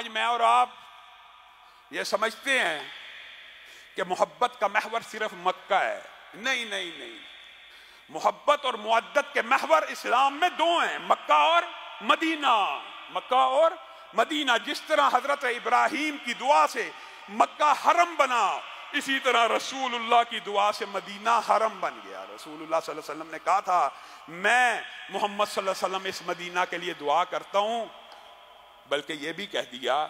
آج میں اور آپ یہ سمجھتے ہیں کہ محبت کا محور صرف مکہ ہے. نہیں نہیں نہیں، محبت اور مودت کے محور اسلام میں دو ہیں، مکہ اور مدینہ. مکہ اور مدینہ. جس طرح حضرت ابراہیم کی دعا سے مکہ حرم بنا، اسی طرح رسول اللہ کی دعا سے مدینہ حرم بن گیا. رسول اللہ صلی اللہ علیہ وسلم نے کہا تھا میں محمد صلی اللہ علیہ وسلم اس مدینہ کے لیے دعا کرتا ہوں. بلکہ یہ بھی کہہ دیا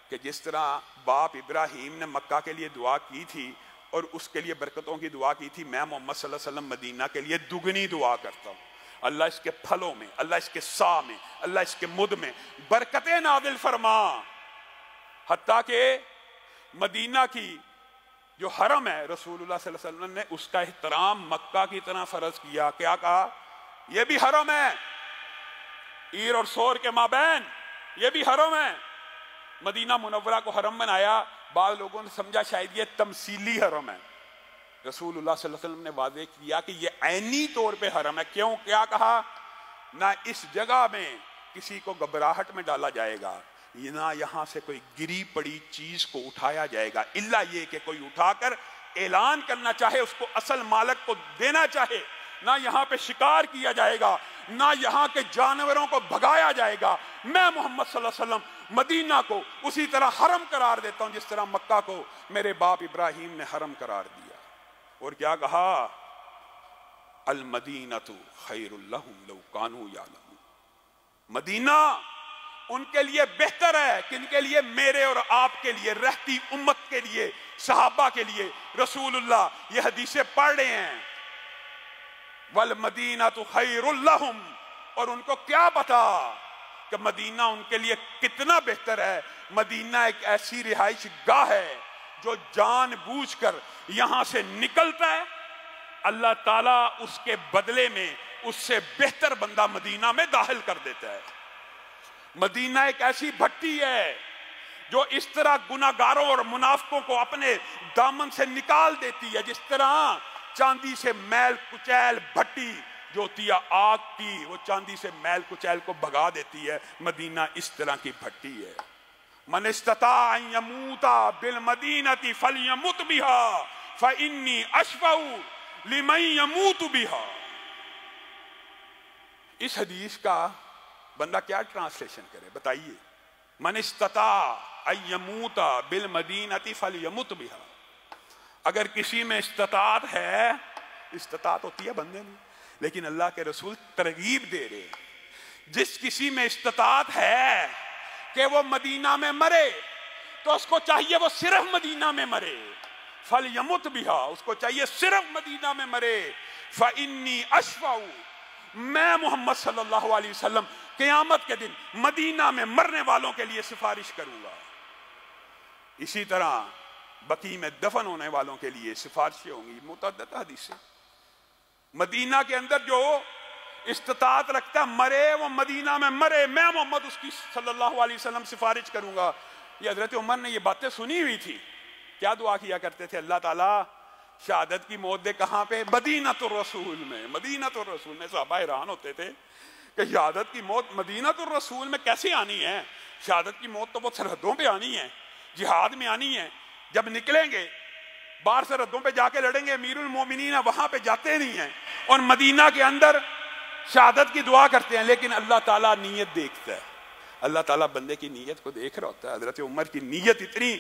کہ جس طرح باپ ابراہیم نے مکہ کے لیے دعا کی تھی اور اس کے لیے برکتوں کی دعا کی تھی، میں محمد صلی اللہ علیہ وسلم مدینہ کے لیے دگنی دعا کرتا ہوں. اللہ اس کے پھلوں میں، اللہ اس کے سا میں، اللہ اس کے مد میں برکتیں نازل فرما. حتیٰ کہ مدینہ کی جو حرم ہے، رسول اللہ صلی اللہ علیہ وسلم نے اس کا احترام مکہ کی طرح فرض کیا. کیا کہا؟ یہ بھی حرم ہے، عیر اور سور کے مابین یہ بھی حرم ہے. مدینہ منورہ کو حرم بنایا. بعض لوگوں نے سمجھا شاید یہ تمثیلی حرم ہے. رسول اللہ صلی اللہ علیہ وسلم نے واضح کیا کہ یہ عینی طور پہ حرم ہے. کیوں؟ کیا کہا؟ نہ اس جگہ میں کسی کو گھبراہٹ میں ڈالا جائے گا، نہ یہاں سے کوئی گری پڑی چیز کو اٹھایا جائے گا، الا یہ کہ کوئی اٹھا کر اعلان کرنا چاہے، اس کو اصل مالک کو دینا چاہے. نہ یہاں پہ شکار کیا جائے گا، نہ یہاں کے جانوروں کو بھگایا جائے گا. میں محمد صلی اللہ علیہ وسلم مدینہ کو اسی طرح حرم قرار دیتا ہوں جس طرح مکہ کو میرے باپ ابراہیم نے حرم قرار دیا. اور کیا کہا؟ المدینۃ خیر لہم لو کانوا یعلمون. مدینہ ان کے لیے بہتر ہے. کن کے لیے؟ میرے اور آپ کے لیے، رہتی امت کے لیے، صحابہ کے لیے. رسول اللہ یہ حدیثیں پڑھ رہے ہیں، والمدینۃ خیر لہم. اور ان کو کیا پتا کہ مدینہ ان کے لیے کتنا بہتر ہے. مدینہ ایک ایسی رہائش گاہ ہے جو جان بوجھ کر یہاں سے نکلتا ہے، اللہ تعالیٰ اس کے بدلے میں اس سے بہتر بندہ مدینہ میں داخل کر دیتا ہے. مدینہ ایک ایسی بھٹی ہے جو اس طرح گناہگاروں اور منافقوں کو اپنے دامن سے نکال دیتی ہے. جس طرح چاندی سے میل کچیل بھٹی جو ہوتی ہے آگ کی، وہ چاندی سے میل کچیل کو بھگا دیتی ہے، مدینہ اس طرح کی بھٹی ہے. من استطاع ان یموت بالمدینۃ فلیمت بہا فانی اشفع لمن یموت بہا. اس حدیث کا بندہ کیا ٹرانسلیشن کرے بتائیے؟ من استطاع ان یموت بالمدینۃ فلیمت بہا. اگر کسی میں استطاعت ہے، استطاعت ہوتی ہے بندے میں، لیکن اللہ کے رسول ترغیب دے رہے، جس کسی میں استطاعت ہے کہ وہ مدینہ میں مرے تو اس کو چاہیے وہ صرف مدینہ میں مرے. فلیمت بہا، اس کو چاہیے صرف مدینہ میں مرے. فانی اشفع، میں محمد صلی اللہ علیہ وسلم قیامت کے دن مدینہ میں مرنے والوں کے لیے سفارش کروں گا. اسی طرح بقیع میں دفن ہونے والوں کے لیے سفارشیں ہوں گی. متعدد حدیثیں. مدینہ کے اندر جو استطاعت رکھتا مرے، وہ مدینہ میں مرے، میں محمد اس کی صلی اللہ علیہ وسلم سفارش کروں گا. یہ حضرت عمر نے یہ باتیں سنی ہوئی تھی. کیا دعا کیا کرتے تھے؟ اللہ تعالیٰ شہادت کی موت دے کہاں پہ؟ مدینۃ الرسول میں. مدینۃ الرسول میں. صحابہ حیران ہوتے تھے کہ شہادت کی موت مدینۃ الرسول میں کیسے آنی ہے؟ شہادت کی موت تو وہ سرحدوں پہ آنی ہے، جہاد میں آنی ہے. جب نکلیں گے باہر سرحدوں پہ جا کے لڑیں گے، امیر المومنین وہاں پہ جاتے نہیں ہیں، اور مدینہ کے اندر شہادت کی دعا کرتے ہیں. لیکن اللہ تعالیٰ نیت دیکھتا ہے، اللہ تعالیٰ بندے کی نیت کو دیکھ رہا ہوتا ہے. حضرت عمر کی نیت اتنی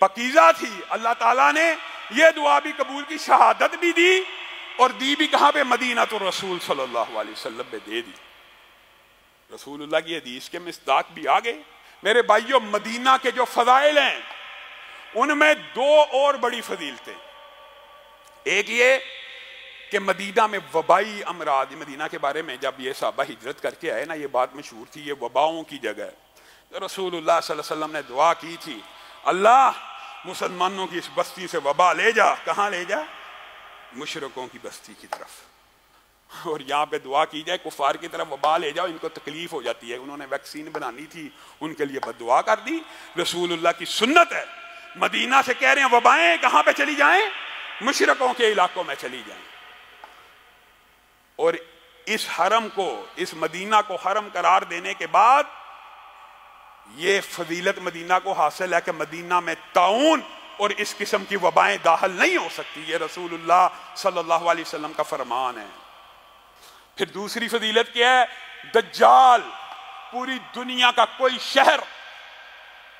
پاکیزہ تھی، اللہ تعالیٰ نے یہ دعا بھی قبول کی، شہادت بھی دی، اور دی بھی کہاں پہ؟ مدینۃ الرسول صلی اللہ علیہ وسلم میں دے دی. رسول اللہ کی حدیث کے مصداق بھی آگے. میرے بھائیوں، مدینہ کے جو فضائل ہیں ان میں دو اور بڑی فضیلتیں. ایک یہ کہ مدینہ میں وبائی امراض، مدینہ کے بارے میں جب یہ صحابہ ہجرت کر کے آئے نا، یہ بات مشہور تھی، یہ وباؤں کی جگہ ہے. رسول اللہ صلی اللہ علیہ وسلم نے دعا کی تھی، اللہ مسلمانوں کی اس بستی سے وبا لے جا. کہاں لے جا؟ مشرکوں کی بستی کی طرف. اور یہاں پہ دعا کی جائے کفار کی طرف وبا لے جاؤ، ان کو تکلیف ہو جاتی ہے. انہوں نے ویکسین بنانی تھی، ان کے لیے بد دعا کر دی. رسول اللہ کی سنت ہے، مدینہ سے کہہ رہے ہیں وبائیں کہاں پہ چلی جائیں؟ مشرکوں کے علاقوں میں چلی جائیں. اور اس حرم کو، اس مدینہ کو حرم قرار دینے کے بعد یہ فضیلت مدینہ کو حاصل ہے کہ مدینہ میں طاعون اور اس قسم کی وبائیں داخل نہیں ہو سکتی، یہ رسول اللہ صلی اللہ علیہ وسلم کا فرمان ہے۔ پھر دوسری فضیلت کیا ہے؟ دجال پوری دنیا کا کوئی شہر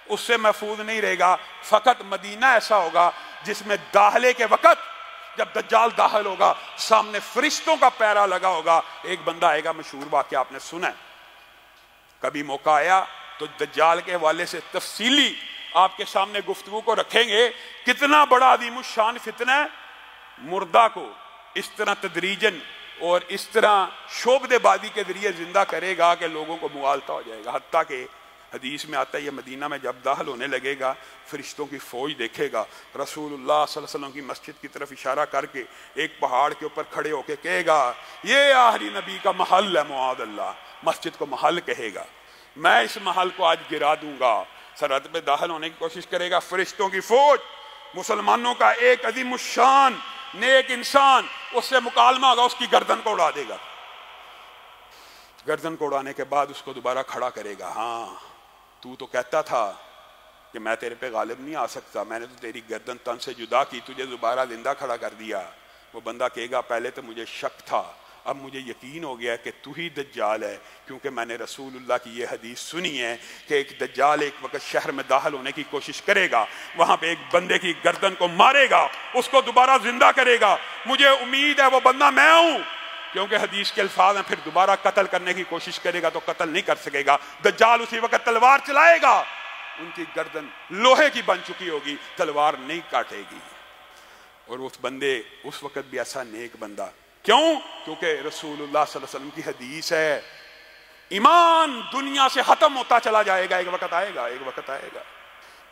اس سے محفوظ نہیں رہے گا، فقط مدینہ ایسا ہوگا جس میں داخلے کے وقت جب دجال داخل ہوگا سامنے فرشتوں کا پیرا لگا ہوگا۔ ایک بندہ آئے گا، مشہور واقعہ آپ نے سنا ہے، کبھی موقع آیا تو دجال کے حوالے سے تفصیلی آپ کے سامنے گفتگو کو رکھیں گے۔ کتنا بڑا عظیم الشان فتنہ ہے، مردہ کو اس طرح تدریجن اور اس طرح شعبدے بازی کے ذریعے زندہ کرے گا کہ لوگوں کو مغالطہ ہو جائے گا۔ حتیٰ کہ حدیث میں آتا ہے یہ مدینہ میں جب داخل ہونے لگے گا فرشتوں کی فوج دیکھے گا، رسول اللہ صلی اللہ علیہ وسلم کی مسجد کی طرف اشارہ کر کے ایک پہاڑ کے اوپر کھڑے ہو کے کہے گا یہ آخری نبی کا محل ہے، معاذ اللہ، مسجد کو محل کہے گا، میں اس محل کو آج گرا دوں گا۔ سرحد پہ داخل ہونے کی کوشش کرے گا، فرشتوں کی فوج، مسلمانوں کا ایک عظیم الشان نیک انسان اس سے مکالمہ ہوگا، اس کی گردن کو اڑا دے گا، گردن کو اڑانے کے بعد اس کو دوبارہ کھڑا کرے گا، ہاں تو کہتا تھا کہ میں تیرے پہ غالب نہیں آ سکتا، میں نے تو تیری گردن تن سے جدا کی، تجھے دوبارہ زندہ کھڑا کر دیا۔ وہ بندہ کہے گا پہلے تو مجھے شک تھا، اب مجھے یقین ہو گیا کہ تو ہی دجال ہے، کیونکہ میں نے رسول اللہ کی یہ حدیث سنی ہے کہ ایک دجال ایک وقت شہر میں داخل ہونے کی کوشش کرے گا، وہاں پہ ایک بندے کی گردن کو مارے گا، اس کو دوبارہ زندہ کرے گا، مجھے امید ہے وہ بندہ میں ہوں، کیونکہ حدیث کے الفاظ ہیں پھر دوبارہ قتل کرنے کی کوشش کرے گا تو قتل نہیں کر سکے گا، دجال اسی وقت تلوار چلائے گا، ان کی گردن لوہے کی بن چکی ہوگی، تلوار نہیں کاٹے گی، اور اس بندے اس وقت بھی ایسا نیک بندہ، کیوں؟ کیونکہ رسول اللہ صلی اللہ علیہ وسلم کی حدیث ہے ایمان دنیا سے ختم ہوتا چلا جائے گا، ایک وقت آئے گا، ایک وقت آئے گا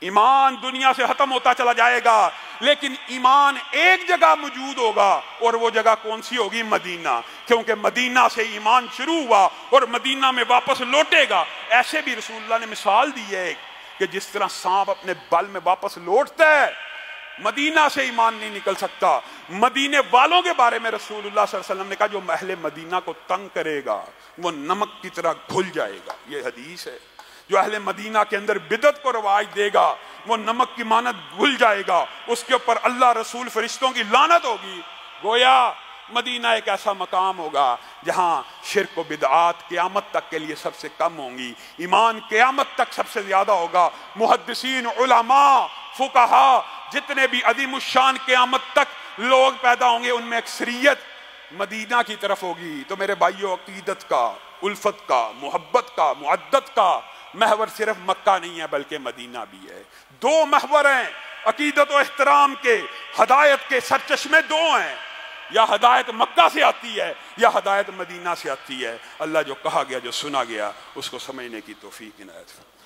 ایمان دنیا سے ختم ہوتا چلا جائے گا، لیکن ایمان ایک جگہ موجود ہوگا، اور وہ جگہ کون سی ہوگی؟ مدینہ، کیونکہ مدینہ سے ایمان شروع ہوا اور مدینہ میں واپس لوٹے گا۔ ایسے بھی رسول اللہ نے مثال دی ہے کہ جس طرح سانپ اپنے بل میں واپس لوٹتا ہے، مدینہ سے ایمان نہیں نکل سکتا۔ مدینے والوں کے بارے میں رسول اللہ صلی اللہ علیہ وسلم نے کہا جو اہل مدینہ کو تنگ کرے گا وہ نمک کی طرح گھل جائے گا، یہ حدیث ہے۔ جو اہل مدینہ کے اندر بدعت کو رواج دے گا وہ نمک کی مانند گھل جائے گا، اس کے اوپر اللہ رسول فرشتوں کی لعنت ہوگی۔ گویا مدینہ ایک ایسا مقام ہوگا جہاں شرک و بدعات قیامت تک کے لیے سب سے کم ہوں گی، ایمان قیامت تک سب سے زیادہ ہوگا۔ محدثین، علماء، فقہاء، جتنے بھی عظیم الشان قیامت تک لوگ پیدا ہوں گے ان میں اکثریت مدینہ کی طرف ہوگی۔ تو میرے بھائیو، عقیدت کا، الفت کا، محبت کا، معدت کا محور صرف مکہ نہیں ہے بلکہ مدینہ بھی ہے۔ دو محور ہیں عقیدت و احترام کے، ہدایت کے سرچشمے دو ہیں، یا ہدایت مکہ سے آتی ہے یا ہدایت مدینہ سے آتی ہے۔ اللہ جو کہا گیا، جو سنا گیا، اس کو سمجھنے کی توفیق عنایت فرمائے۔